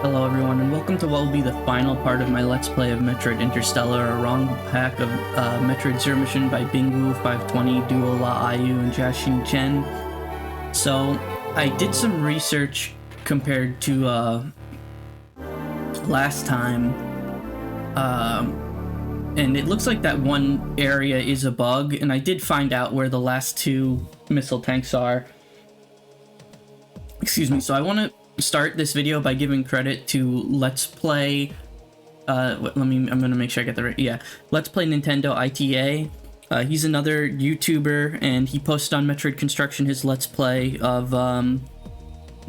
Hello everyone, and welcome to what will be the final part of my Let's Play of Metroid Interstellar, a romhack of Metroid Zero Mission by Bingu520, DuoLa Ayu, and jasinchen. So, I did some research compared to last time, and it looks like that one area is a bug, and I did find out where the last two missile tanks are. Excuse me, so I want to start this video by giving credit to Let's Play, I'm gonna make sure I get the right, yeah, LetsPlayNintendoITA. He's another YouTuber, and he posted on Metroid Construction his Let's Play of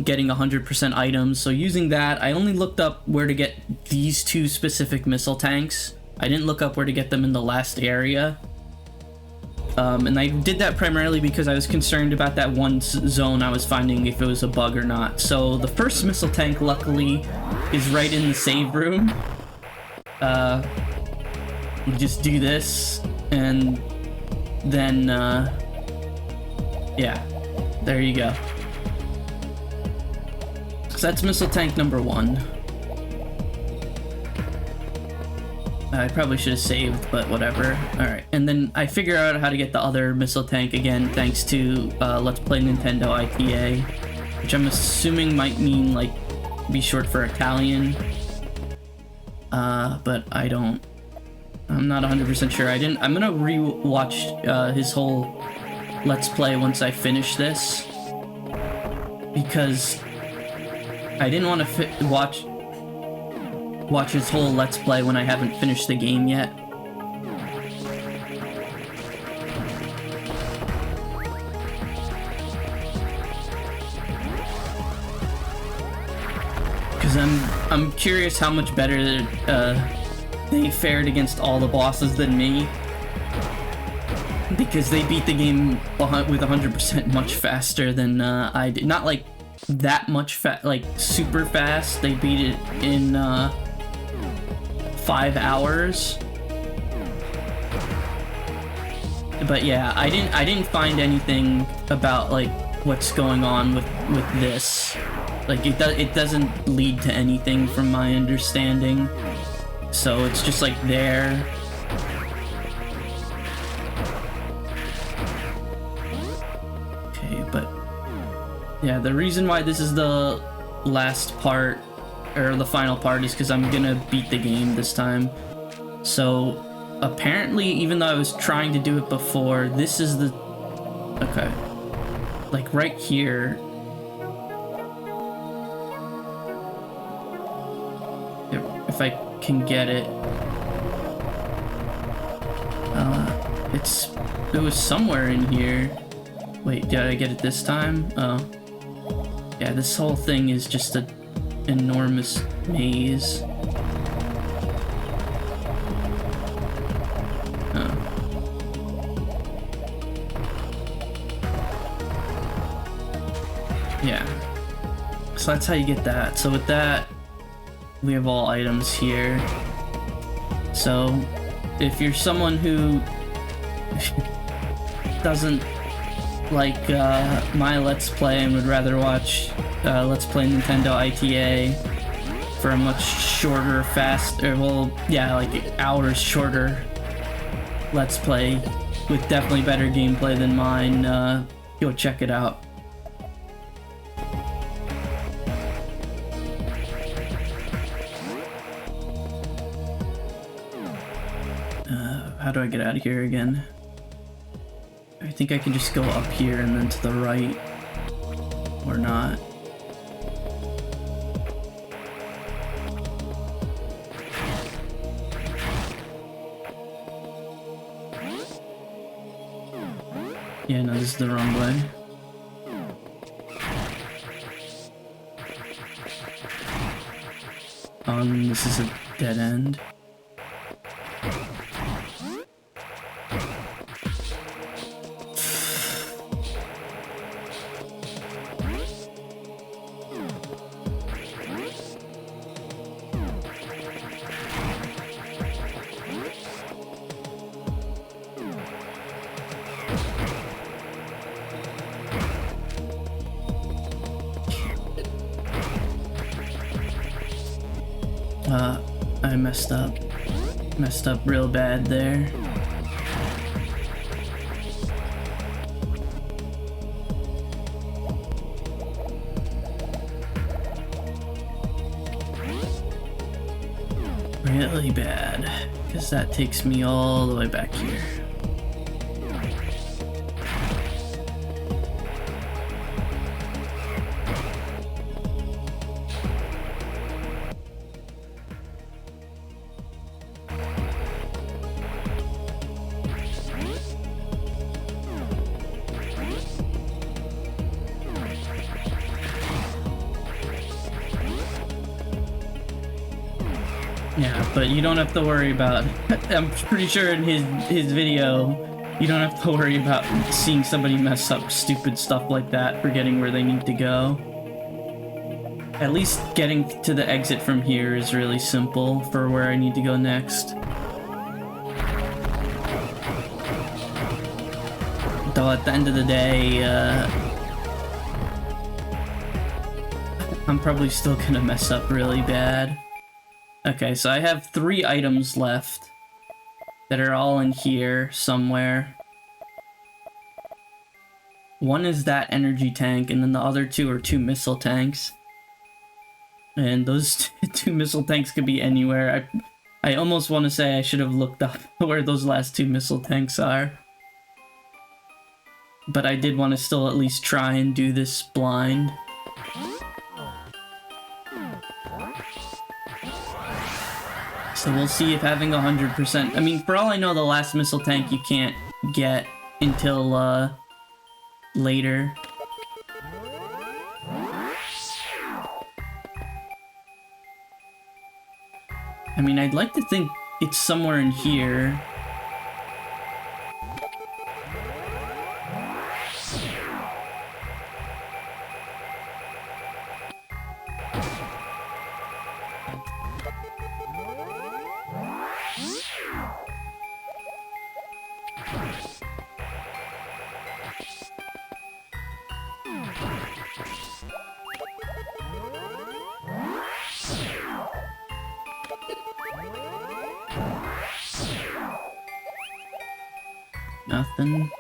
getting 100% items. So using that, I only looked up where to get these two specific missile tanks. I didn't look up where to get them in the last area. And I did that primarily because I was concerned about that one zone I was finding, if it was a bug or not. So the first missile tank, luckily, is right in the save room. You just do this, and then, yeah, there you go. So that's missile tank number 1. I probably should have saved, but whatever. Alright, and then I figure out how to get the other missile tank again, thanks to Let's Play Nintendo ITA, which I'm assuming might mean, like, be short for Italian. But I'm not 100% sure. I'm gonna re-watch his whole Let's Play once I finish this, because I didn't want to watch his whole Let's Play when I haven't finished the game yet. Because I'm curious how much better they fared against all the bosses than me. Because they beat the game with 100% much faster than I did. Not like that much like super fast. They beat it in 5 hours. But yeah, I didn't find anything about like what's going on with this. Like it doesn't lead to anything from my understanding. So it's just like there. Okay, but yeah, the reason why this is the last part, or the final part, is because I'm gonna beat the game this time. So apparently, even though I was trying to do it before, this is the... Okay. Like right here. If I can get it. It was somewhere in here. Wait, did I get it this time? Oh. Yeah, this whole thing is just an enormous maze. Oh. Yeah. So that's how you get that. So with that, we have all items here. So if you're someone who doesn't like my Let's Play and would rather watch Let's Play Nintendo ITA for a much shorter, faster, well, yeah, like hours shorter Let's Play with definitely better gameplay than mine, go check it out. How do I get out of here again? I think I can just go up here and then to the right, or not. Yeah, no, this is the wrong way. This is a dead end. I messed up. Messed up real bad there. Really bad, because that takes me all the way back here. Yeah, but you don't have to worry about... I'm pretty sure in his video, you don't have to worry about seeing somebody mess up stupid stuff like that, forgetting where they need to go. At least getting to the exit from here is really simple for where I need to go next. Though at the end of the day, I'm probably still gonna mess up really bad. Okay, so I have 3 items left that are all in here somewhere. One is that energy tank, and then the other 2 are 2 missile tanks. And those 2 missile tanks could be anywhere. I almost want to say I should have looked up where those last 2 missile tanks are. But I did want to still at least try and do this blind. So we'll see if having 100%... I mean, for all I know, the last missile tank you can't get until, later. I mean, I'd like to think it's somewhere in here. Nothing.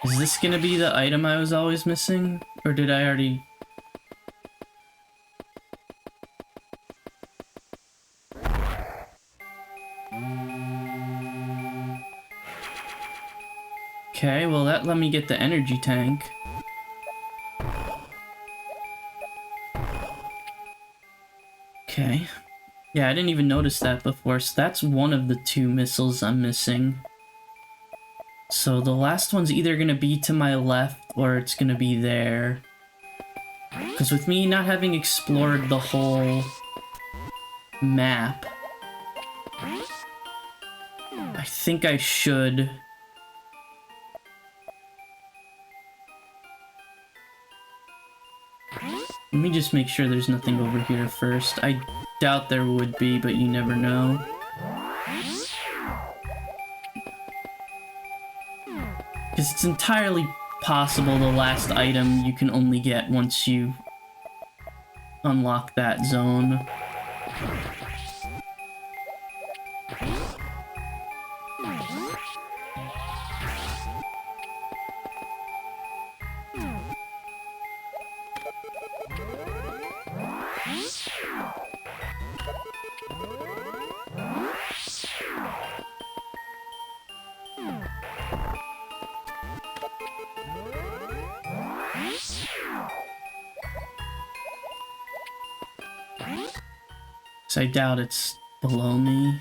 Is this gonna be the item I was always missing? Or did I already... Okay, well that let me get the energy tank. Okay. Yeah, I didn't even notice that before, so that's one of the 2 missiles I'm missing. So the last one's either gonna be to my left, or it's gonna be there. Because with me not having explored the whole map, I think I should... Let me just make sure there's nothing over here first. I doubt there would be, but you never know. Because it's entirely possible the last item you can only get once you unlock that zone. So I doubt it's below me.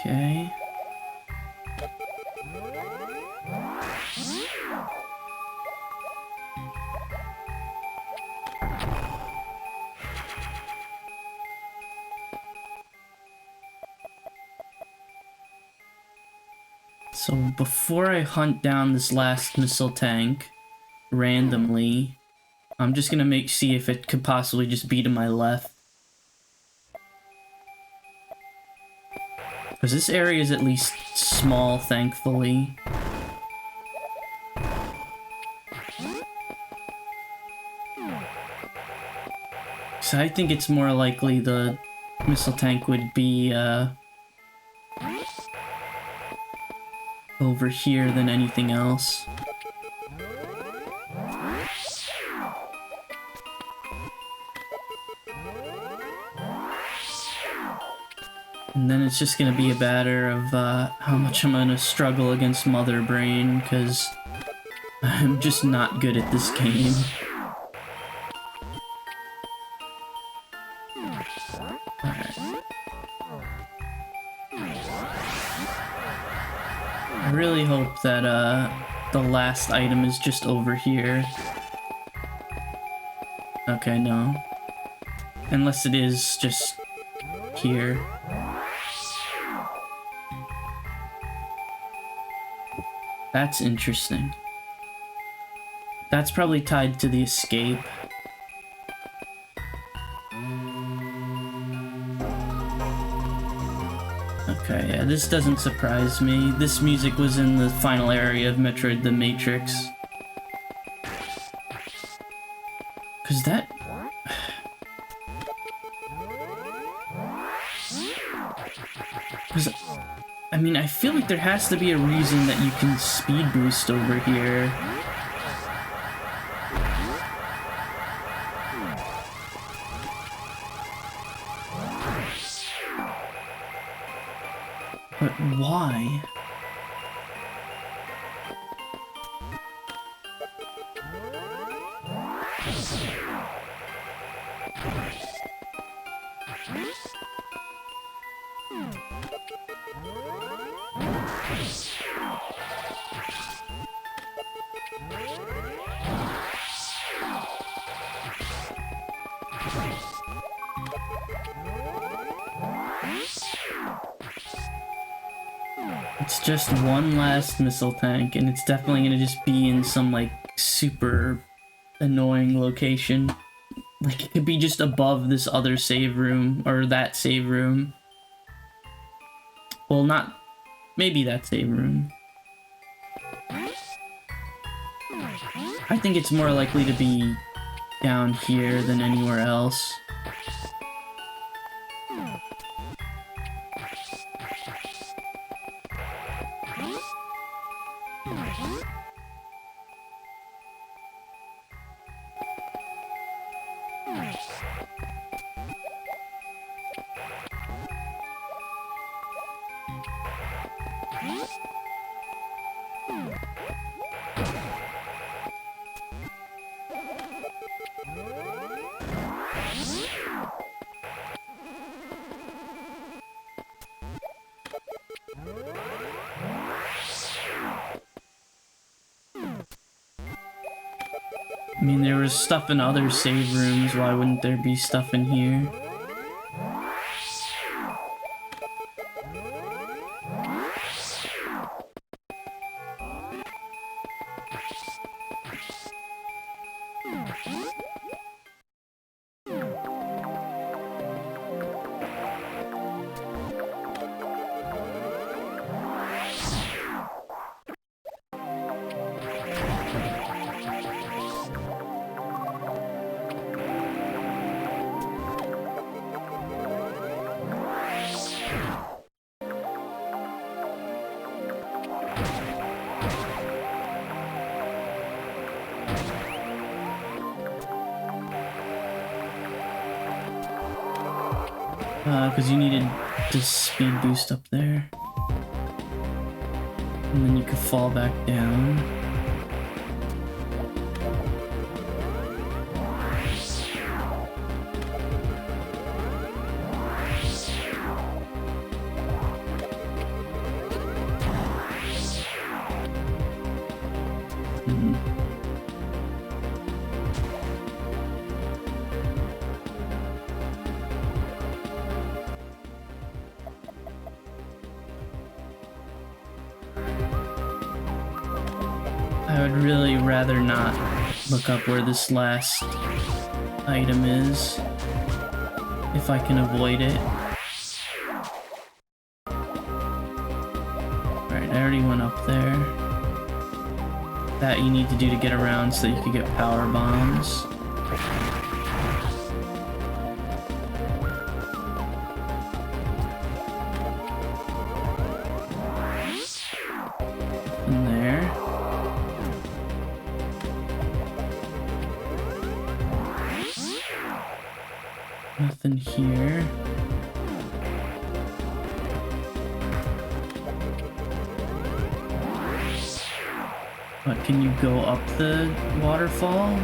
Okay. So before I hunt down this last missile tank randomly, I'm just gonna see if it could possibly just be to my left. Because this area is at least small, thankfully. So I think it's more likely the missile tank would be over here than anything else. And then it's just gonna be a matter of how much I'm gonna struggle against Mother Brain, because I'm just not good at this game. I really hope that the last item is just over here. Okay, no. Unless it is just here. That's interesting. That's probably tied to the escape. Okay, yeah, this doesn't surprise me. This music was in the final area of Metroid the Matrix. Cause that... Cause... I mean, I feel like there has to be a reason that you can speed boost over here. But why? It's just one last missile tank, and it's definitely gonna just be in some, like, super annoying location. Like, it could be just above this other save room, or that save room. Well, not... maybe that save room. I think it's more likely to be down here than anywhere else. I mean, there was stuff in other save rooms, why wouldn't there be stuff in here? Because you needed to speed boost up there. And then you could fall back down. I would really rather not look up where this last item is, if I can avoid it. Alright, I already went up there. That you need to do to get around so that you can get power bombs. In there. Nothing here. What, can you go up the waterfall?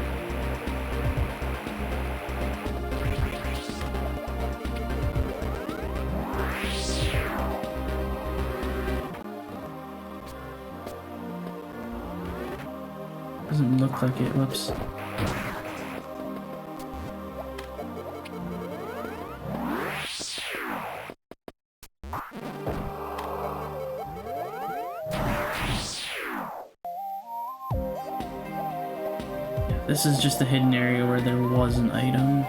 Doesn't look like it. Whoops. This is just a hidden area where there was an item.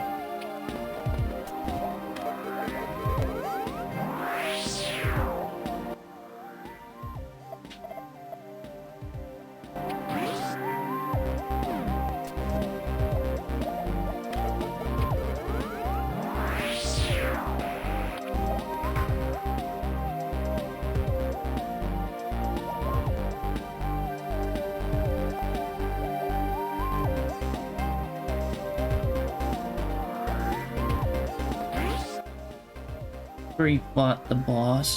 Where he fought the boss.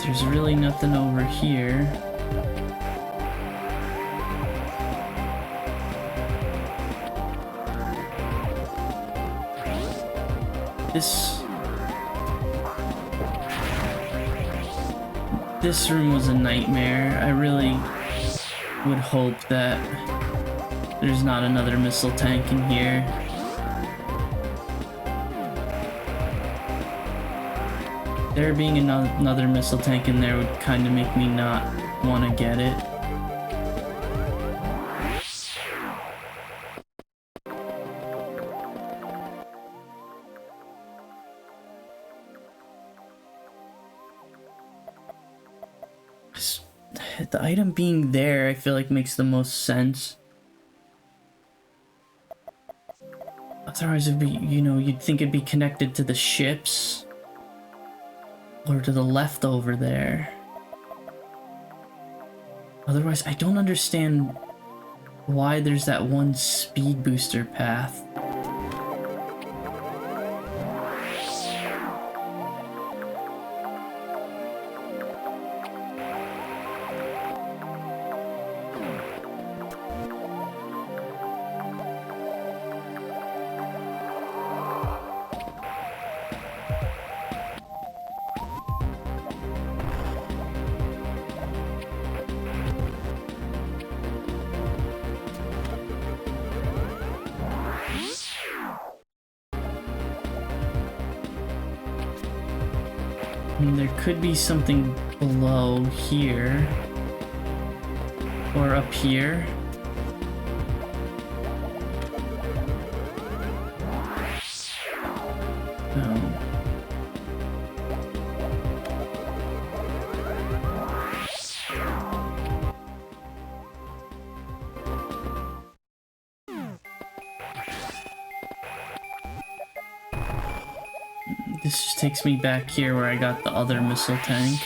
There's really nothing over here. This room was a nightmare. I really would hope that there's not another missile tank in here. There being another missile tank in there would kind of make me not want to get it. The item being there, I feel like makes the most sense. Otherwise it'd be, you know, you'd think it'd be connected to the ships. Or to the left over there. Otherwise, I don't understand why there's that one speed booster path. There could be something below here. Or up here. No. This just takes me back here where I got the other missile tank.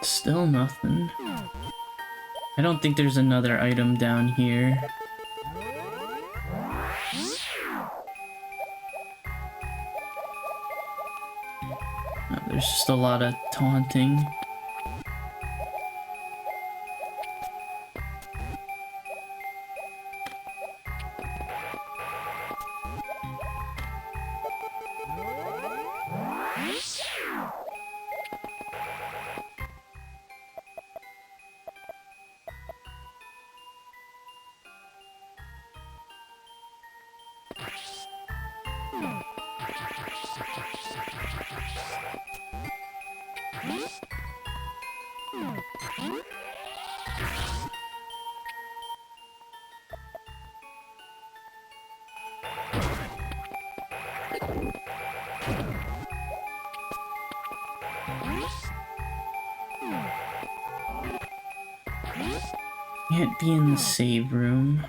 Still nothing. I don't think there's another item down here. Oh, there's just a lot of taunting. Can't be in the save room.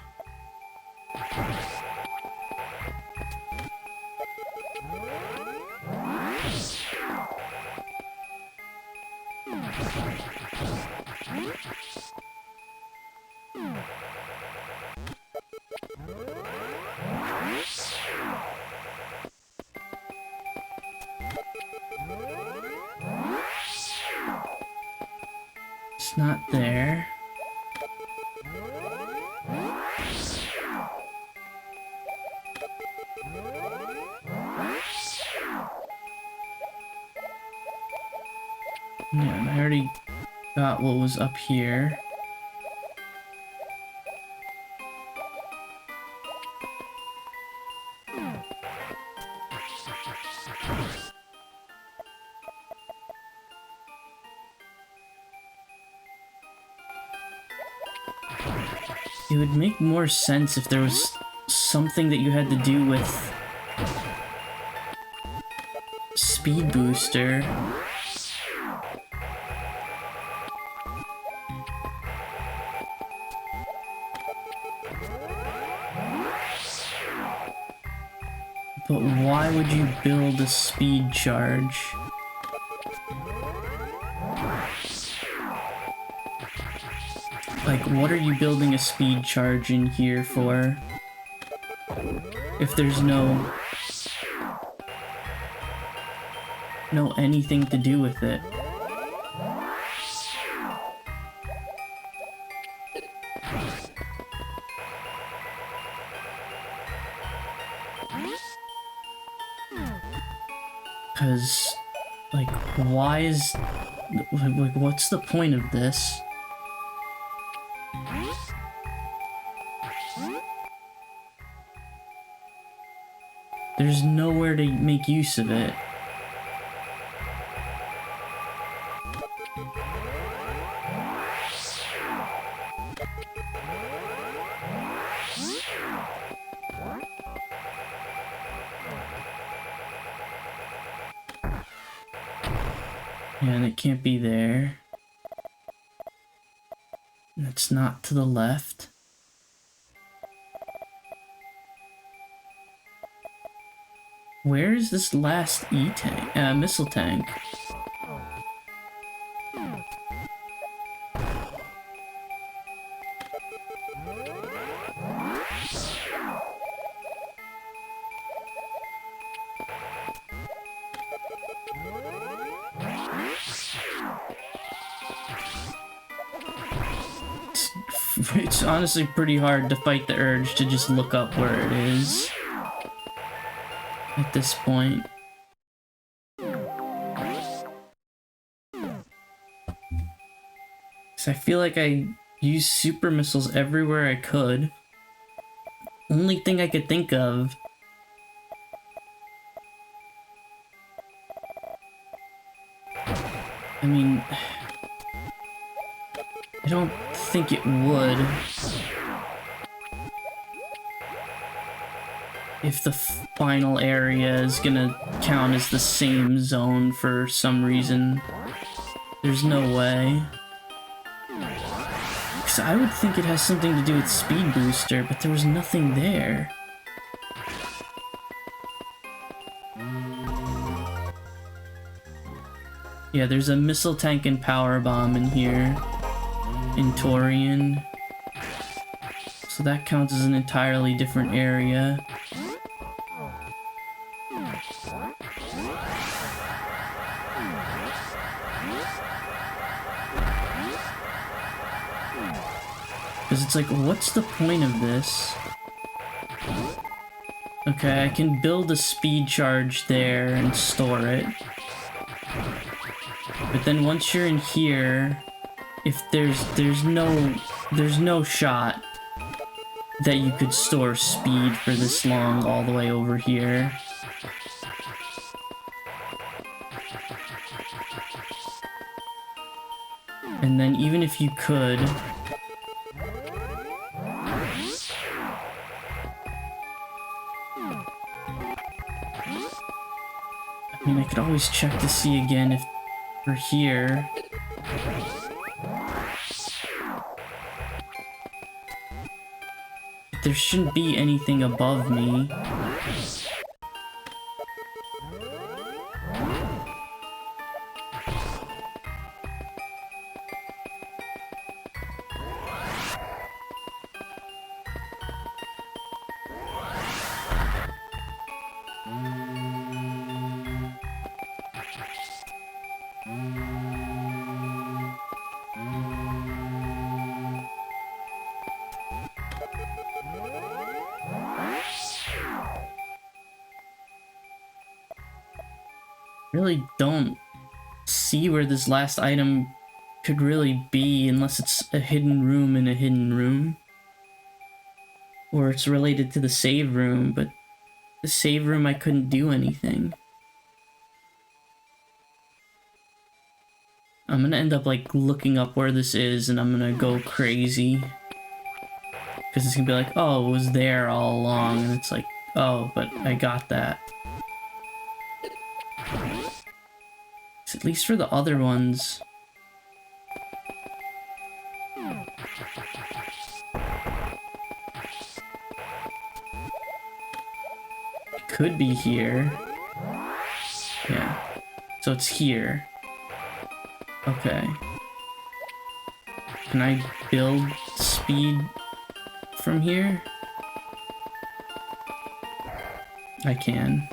It's not there. Yeah, I already got what was up here. It would make more sense if there was something that you had to do with Speed Booster. But why would you build a speed charge? Like, what are you building a speed charge in here for? If there's no anything to do with it. Because, like, why is... like, what's the point of this? There's nowhere to make use of it. Yeah, and it can't be there. And it's not to the left. Where is this last missile tank? It's honestly pretty hard to fight the urge to just look up where it is at this point. Because I feel like I used super missiles everywhere I could. Only thing I could think of I mean, I don't think it would. If the final area is gonna count as the same zone for some reason. There's no way. Because I would think it has something to do with Speed Booster, but there was nothing there. Yeah, there's a missile tank and power bomb in here. In Torian. So that counts as an entirely different area. Because it's like, what's the point of this? Okay, I can build a speed charge there and store it. But then once you're in here, if there's no shot that you could store speed for this long all the way over here. And then even if you could, I mean, I could always check to see again if we're here. There shouldn't be anything above me. Really don't see where this last item could really be unless it's a hidden room in a hidden room. Or it's related to the save room, but the save room I couldn't do anything. I'm gonna end up like looking up where this is and I'm gonna go crazy. Because it's gonna be like, oh, it was there all along, and it's like, oh, but I got that. At least for the other ones. It could be here. Yeah. So it's here. Okay. Can I build speed from here? I can.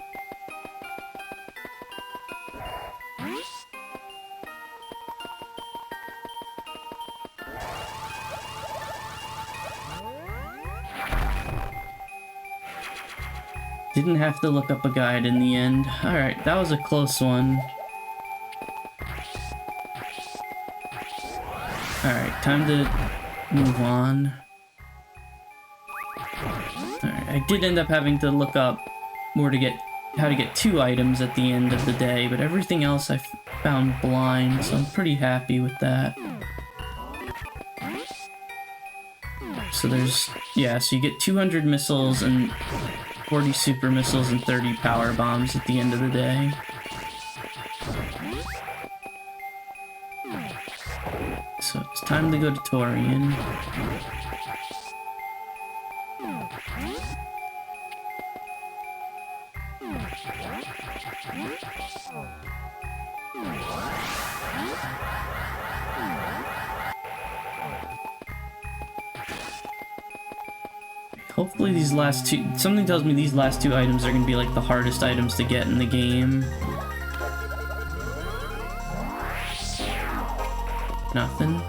Didn't have to look up a guide in the end. Alright, that was a close one. Alright, time to move on. Alright, I did end up having to look up more to get how to get 2 items at the end of the day, but everything else I found blind, so I'm pretty happy with that. So there's, yeah, so you get 200 missiles and 40 super missiles and 30 power bombs at the end of the day. So it's time to go to Torian. Hopefully these last 2... Something tells me these last 2 items are going to be like the hardest items to get in the game. Nothing.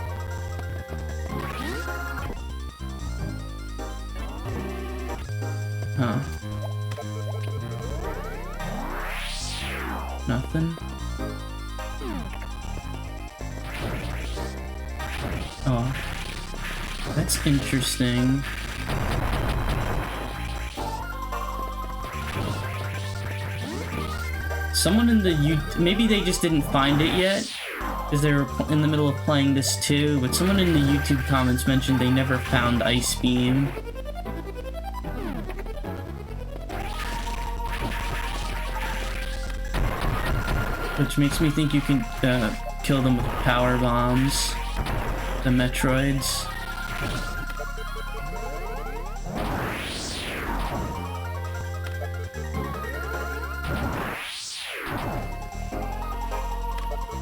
Huh. Nothing. Oh. That's interesting. Someone in the maybe they just didn't find it yet, because they were in the middle of playing this too, but someone in the YouTube comments mentioned they never found Ice Beam. Which makes me think you can kill them with power bombs. The Metroids.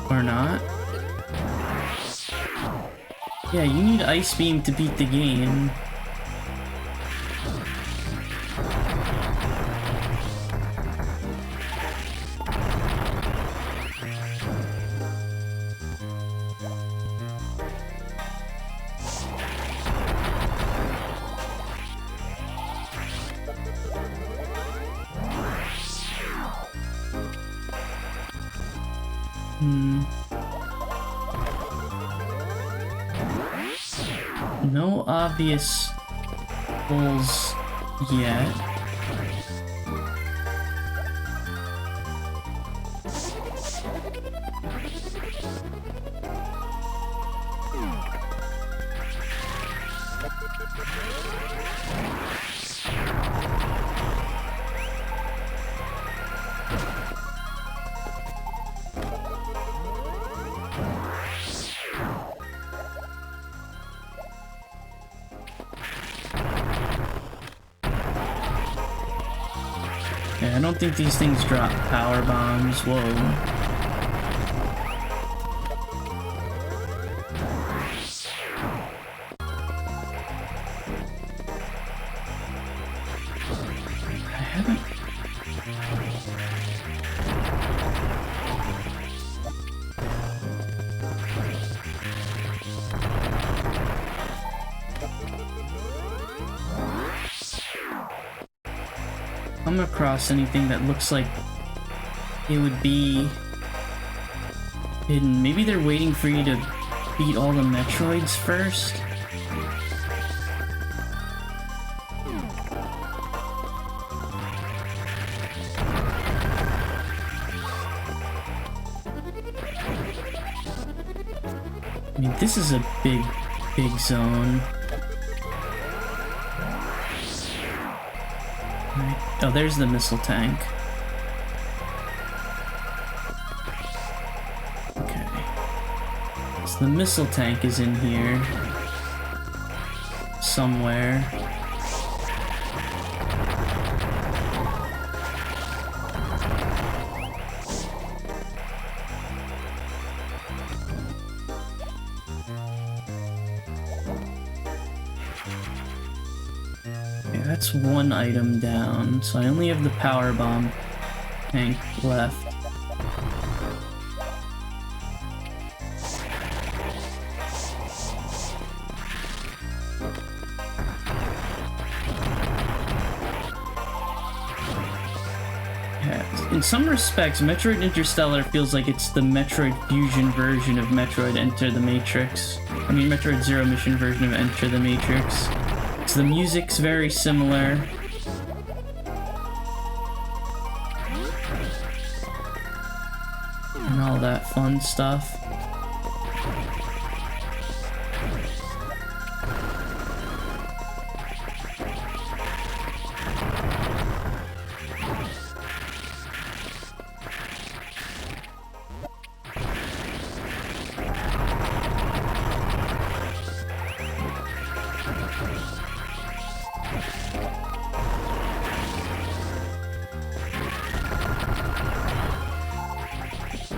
Or Or not. Yeah, you need Ice Beam to beat the game. No obvious holes yet. I don't think these things drop power bombs. Whoa. I haven't... come across anything that looks like it would be hidden. Maybe they're waiting for you to beat all the Metroids first? I mean, this is a big zone. Oh, there's the missile tank. Okay. So the missile tank is in here. Somewhere. That's one item down, so I only have the power bomb tank left. Yeah, in some respects, Metroid Interstellar feels like it's the Metroid Fusion version of Metroid Enter the Matrix. I mean, Metroid Zero Mission version of Enter the Matrix. So the music's very similar. And all that fun stuff.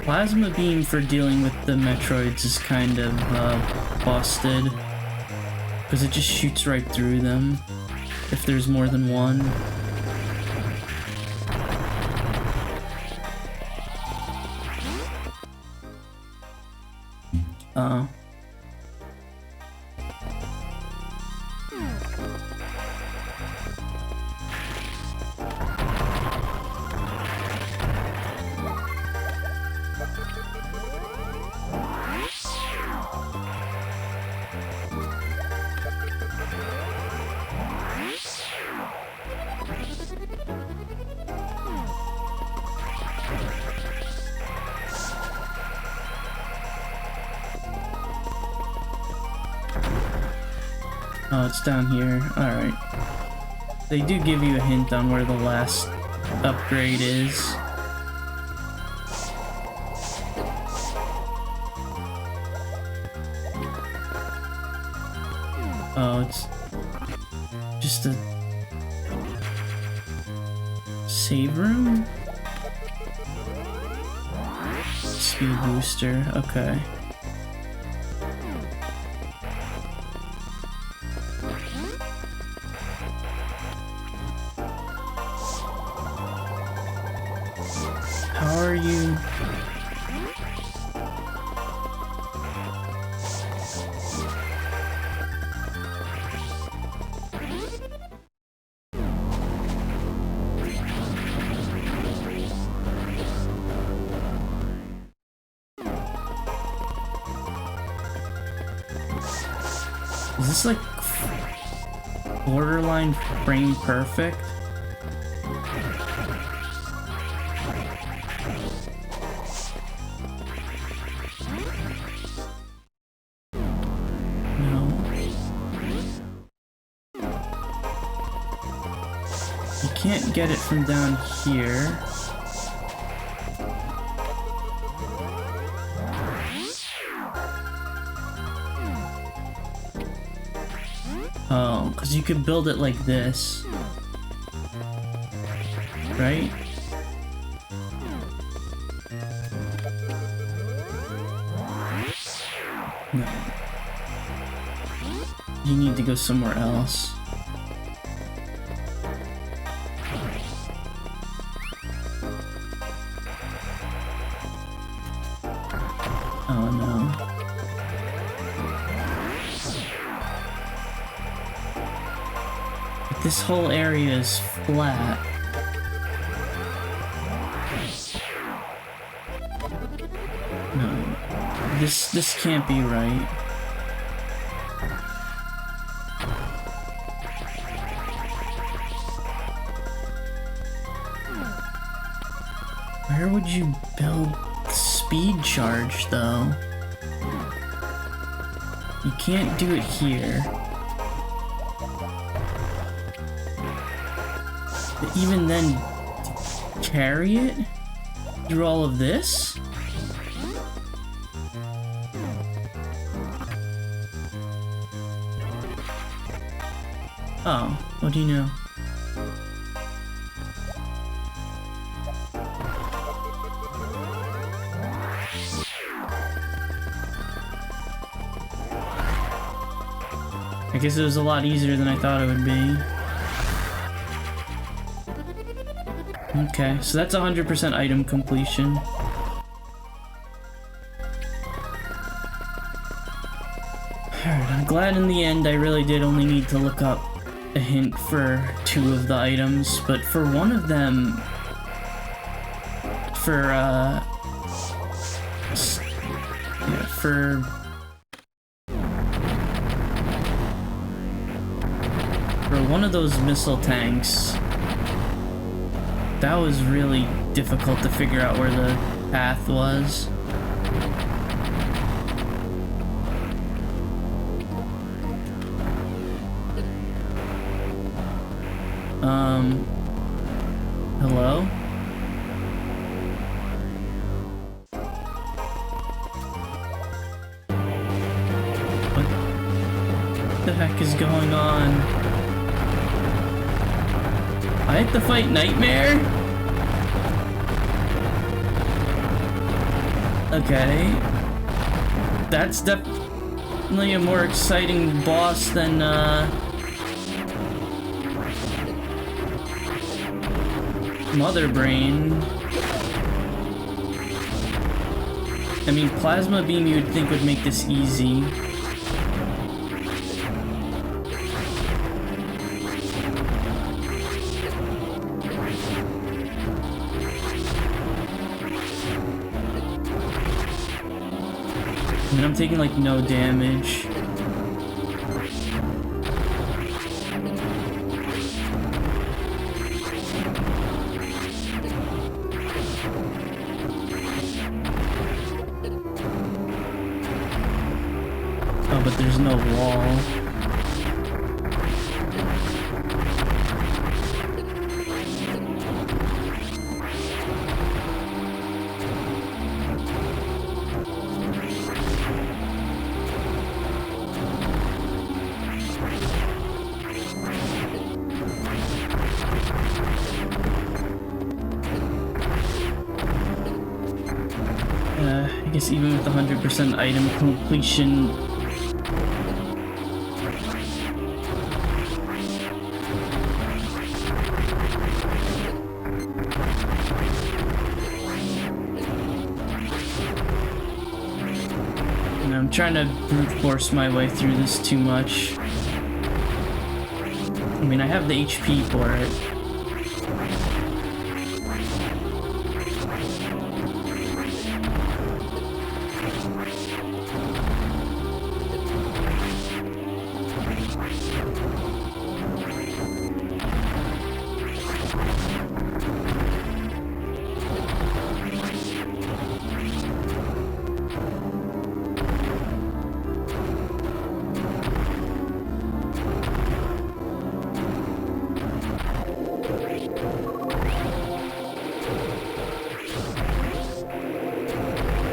Plasma beam for dealing with the Metroids is kind of busted, because it just shoots right through them if there's more than one. Oh, it's down here. Alright. They do give you a hint on where the last upgrade is. Oh, it's just a save room? Speed booster, okay. How are you? Is this like borderline frame perfect? No. You can't get it from down here. Oh, because you could build it like this. Right? No. You need to go somewhere else. Oh no. This whole area is flat. No. This can't be right. Where would you build speed charge though? You can't do it here. But even then, carry it through all of this? Oh, what do you know? I guess it was a lot easier than I thought it would be. Okay, so that's 100% item completion. Alright, I'm glad in the end I really did only need to look up a hint for 2 of the items, but for one of them, for one of those missile tanks, that was really difficult to figure out where the path was. Hello? What the heck is going on? I have to fight Nightmare? Okay. That's definitely a more exciting boss than, Mother Brain. I mean, Plasma Beam you would think would make this easy. I mean, I'm taking like no damage. Oh, but there's no wall. I guess even with 100% item completion, and I'm trying to brute force my way through this too much. I mean, I have the HP for it.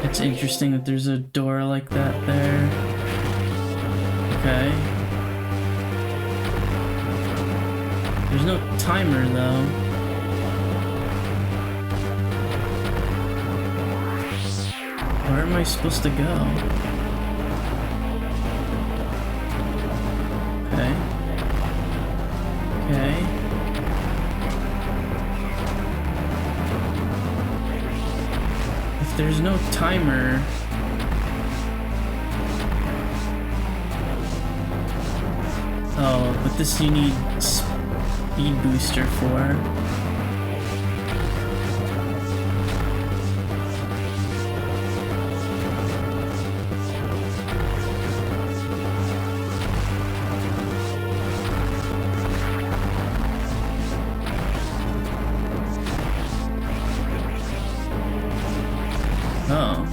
It's interesting that there's a door like that there. Okay. There's no timer though. Where am I supposed to go? Okay. Okay. There's no timer. Oh, but this you need speed booster for. Oh.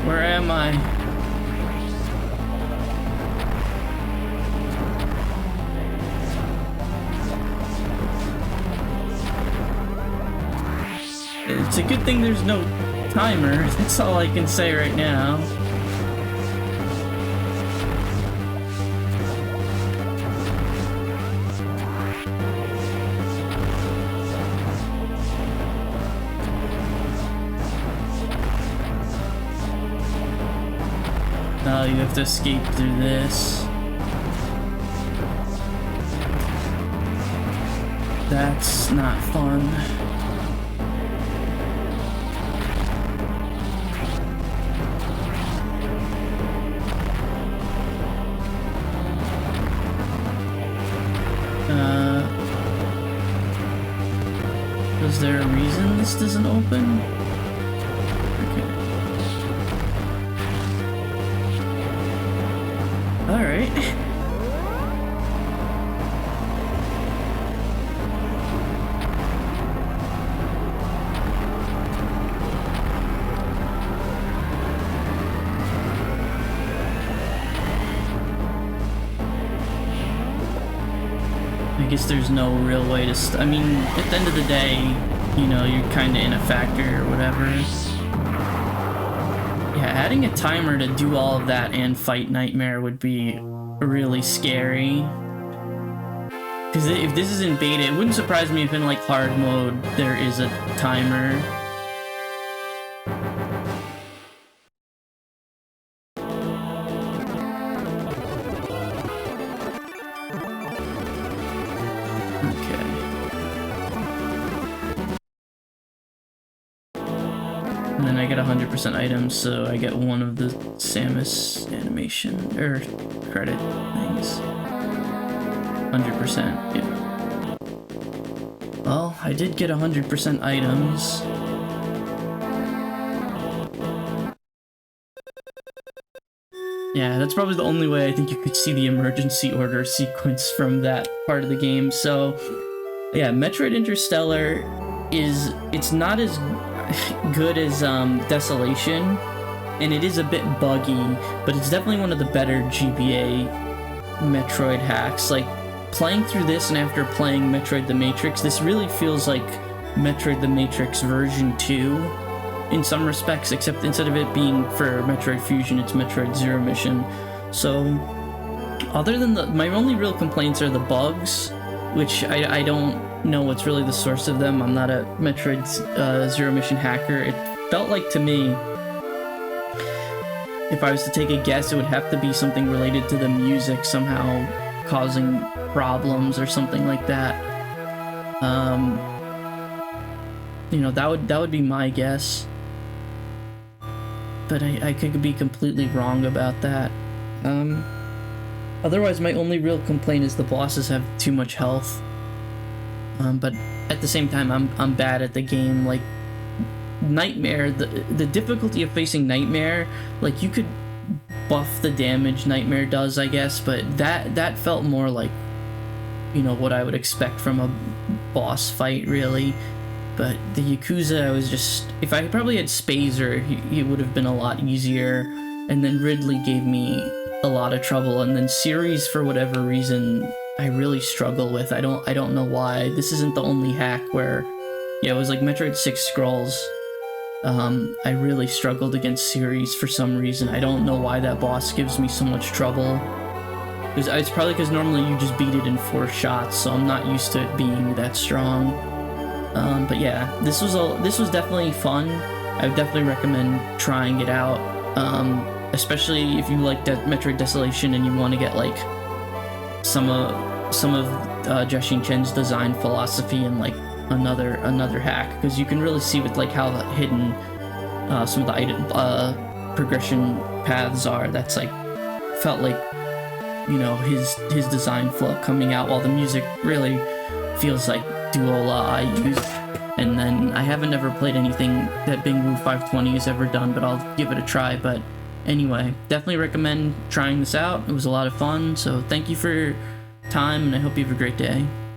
Where am I? It's a good thing there's no timer. That's all I can say right now. Oh, you have to escape through this. That's not fun. Is there a reason this doesn't open? Alright. I guess there's no real way to I mean, at the end of the day, you know, you're kinda in a factory or whatever. Yeah, adding a timer to do all of that and fight Nightmare would be really scary. Because if this is in beta, it wouldn't surprise me if in like hard mode there is a timer. And then I get 100% items, so I get one of the Samus animation, or credit things. 100%, yeah. Well, I did get 100% items. Yeah, that's probably the only way I think you could see the emergency order sequence from that part of the game. So, yeah, Metroid Interstellar it's not as good as Desolation, and it is a bit buggy, but it's definitely one of the better GBA Metroid hacks. Like, playing through this and after playing Metroid the Matrix, this really feels like Metroid the Matrix version 2 in some respects, except instead of it being for Metroid Fusion, it's Metroid Zero Mission. So, other than my only real complaints are the bugs, which I don't know what's really the source of them. I'm not a Metroid Zero Mission hacker. It felt like to me, if I was to take a guess, it would have to be something related to the music somehow causing problems or something like that. You know, that would be my guess. But I could be completely wrong about that. Otherwise, my only real complaint is the bosses have too much health. But at the same time, I'm bad at the game. Like, Nightmare, the difficulty of facing Nightmare, like, you could buff the damage Nightmare does, I guess, but that felt more like, you know, what I would expect from a boss fight, really. But the Yakuza, I was just, if I probably had Spazer, he would have been a lot easier. And then Ridley gave me a lot of trouble, and then Series, for whatever reason, I really struggle with. I don't know why. This isn't the only hack where, yeah, it was like Metroid 6 Scrolls. I really struggled against Series for some reason. I don't know why that boss gives me so much trouble. It's probably because normally you just beat it in 4 shots, so I'm not used to it being that strong. But yeah, this was definitely fun. I would definitely recommend trying it out, especially if you like Metroid Desolation and you want to get like some of Jasinchen design philosophy and like another hack, because you can really see with like how hidden some of the item progression paths are. That's like felt like, you know, his design flow coming out, while the music really feels like DuoLa Ayu. And then I haven't ever played anything that Bingwu 520 has ever done, but I'll give it a try. But anyway, definitely recommend trying this out. It was a lot of fun, so thank you for your time, and I hope you have a great day.